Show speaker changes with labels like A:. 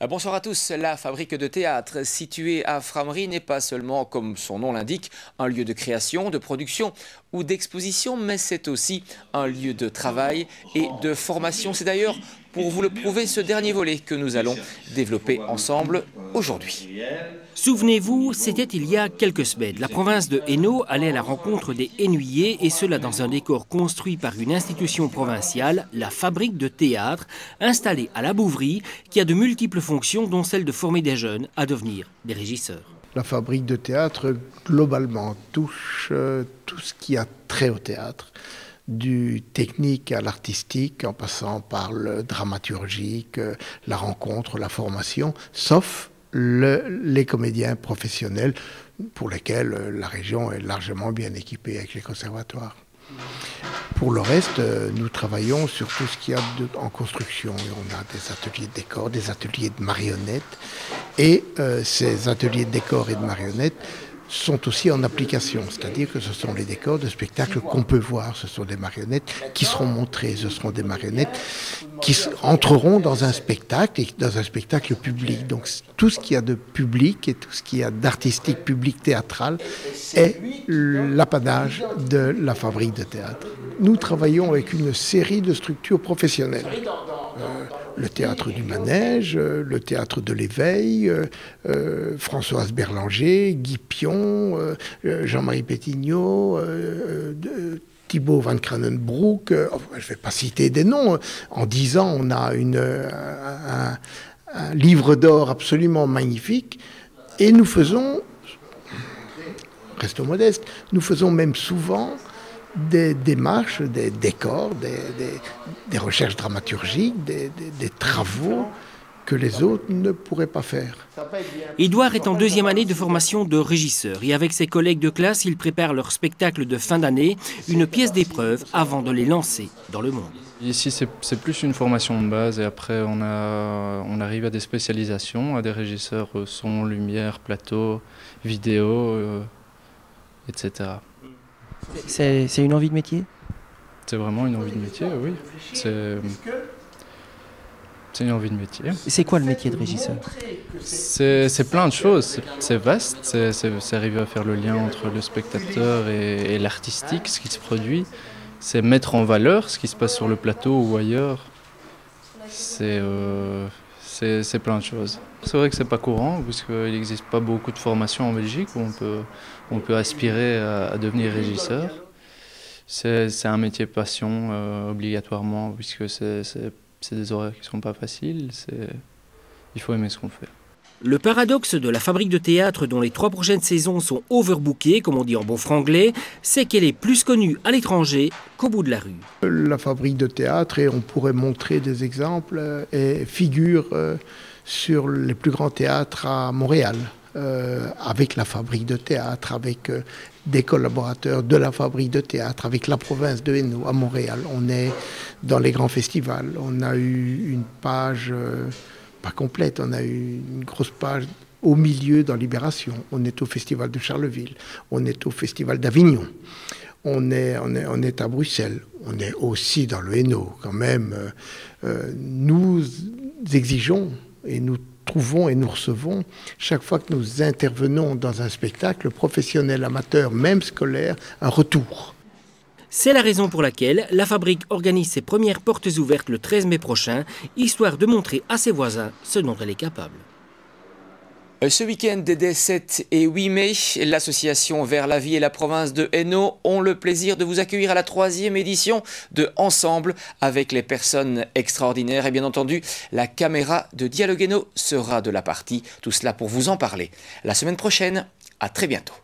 A: Bonsoir à tous. La fabrique de théâtre située à Frameries n'est pas seulement, comme son nom l'indique, un lieu de création, de production ou d'exposition, mais c'est aussi un lieu de travail et de formation. C'est d'ailleurs pour vous le prouver ce dernier volet que nous allons développer ensemble aujourd'hui.
B: Souvenez-vous, c'était il y a quelques semaines. La province de Hainaut allait à la rencontre des Hainouillais, et cela dans un décor construit par une institution provinciale, la fabrique de théâtre, installée à la Bouvrie, qui a de multiples fonctions, dont celle de former des jeunes à devenir des régisseurs.
C: La fabrique de théâtre, globalement, touche tout ce qui a trait au théâtre, du technique à l'artistique, en passant par le dramaturgique, la rencontre, la formation, sauf les comédiens professionnels pour lesquels la région est largement bien équipée avec les conservatoires. Pour le reste, nous travaillons sur tout ce qu'il y a en construction. On a des ateliers de décor, des ateliers de marionnettes. Et ces ateliers de décor et de marionnettes sont aussi en application. C'est-à-dire que ce sont les décors de spectacles qu'on peut voir. Ce sont des marionnettes qui seront montrées. Ce seront des marionnettes qui entreront dans un spectacle et dans un spectacle public. Donc tout ce qu'il y a de public et tout ce qu'il y a d'artistique public théâtral est l'apanage de la fabrique de théâtre. Nous travaillons avec une série de structures professionnelles. Le théâtre du Manège, le théâtre de l'Éveil, Françoise Berlanger, Guy Pion, Jean-Marie Pétignot, Thibaut Van Kranenbroek, je ne vais pas citer des noms. En 10 ans, on a un livre d'or absolument magnifique. Et nous faisons, restons modestes, nous faisons même souvent des démarches, des décors, des recherches dramaturgiques, des travaux que les autres ne pourraient pas faire.
B: Édouard est en 2e année de formation de régisseur et avec ses collègues de classe, il prépare leur spectacle de fin d'année, une pièce d'épreuve avant de les lancer dans le monde.
D: Ici, c'est plus une formation de base et après, on arrive à des spécialisations, à des régisseurs son, lumière, plateau, vidéo, etc.
E: C'est une envie de métier?
D: C'est vraiment une envie de métier, oui. C'est une envie de métier.
E: C'est quoi le métier de régisseur?
D: C'est plein de choses, c'est vaste, c'est arriver à faire le lien entre le spectateur et l'artistique, ce qui se produit. C'est mettre en valeur ce qui se passe sur le plateau ou ailleurs. C'est plein de choses. C'est vrai que c'est pas courant, puisqu'il n'existe pas beaucoup de formations en Belgique où on peut aspirer à devenir régisseur. C'est un métier passion obligatoirement, puisque c'est des horaires qui ne sont pas faciles. Il faut aimer ce qu'on fait.
B: Le paradoxe de la fabrique de théâtre dont les 3 prochaines saisons sont overbookées, comme on dit en bon franglais, c'est qu'elle est plus connue à l'étranger qu'au bout de la rue.
C: La fabrique de théâtre, et on pourrait montrer des exemples, figure sur les plus grands théâtres à Montréal, avec la fabrique de théâtre, avec des collaborateurs de la fabrique de théâtre, avec la province de Hainaut à Montréal. On est dans les grands festivals. On a eu une page, pas complète, on a eu une grosse page au milieu dans Libération. On est au festival de Charleville, on est au festival d'Avignon. On est à Bruxelles, on est aussi dans le Hainaut quand même. Nous exigeons et nous trouvons et nous recevons, chaque fois que nous intervenons dans un spectacle professionnel, amateur, même scolaire, un retour.
B: C'est la raison pour laquelle la fabrique organise ses premières portes ouvertes le 13 mai prochain, histoire de montrer à ses voisins ce dont elle est capable.
A: Ce week-end des 7 et 8 mai, l'association Vers la vie et la province de Hainaut ont le plaisir de vous accueillir à la 3e édition de Ensemble avec les personnes extraordinaires. Et bien entendu, la caméra de Dialogue Hainaut sera de la partie. Tout cela pour vous en parler la semaine prochaine. À très bientôt.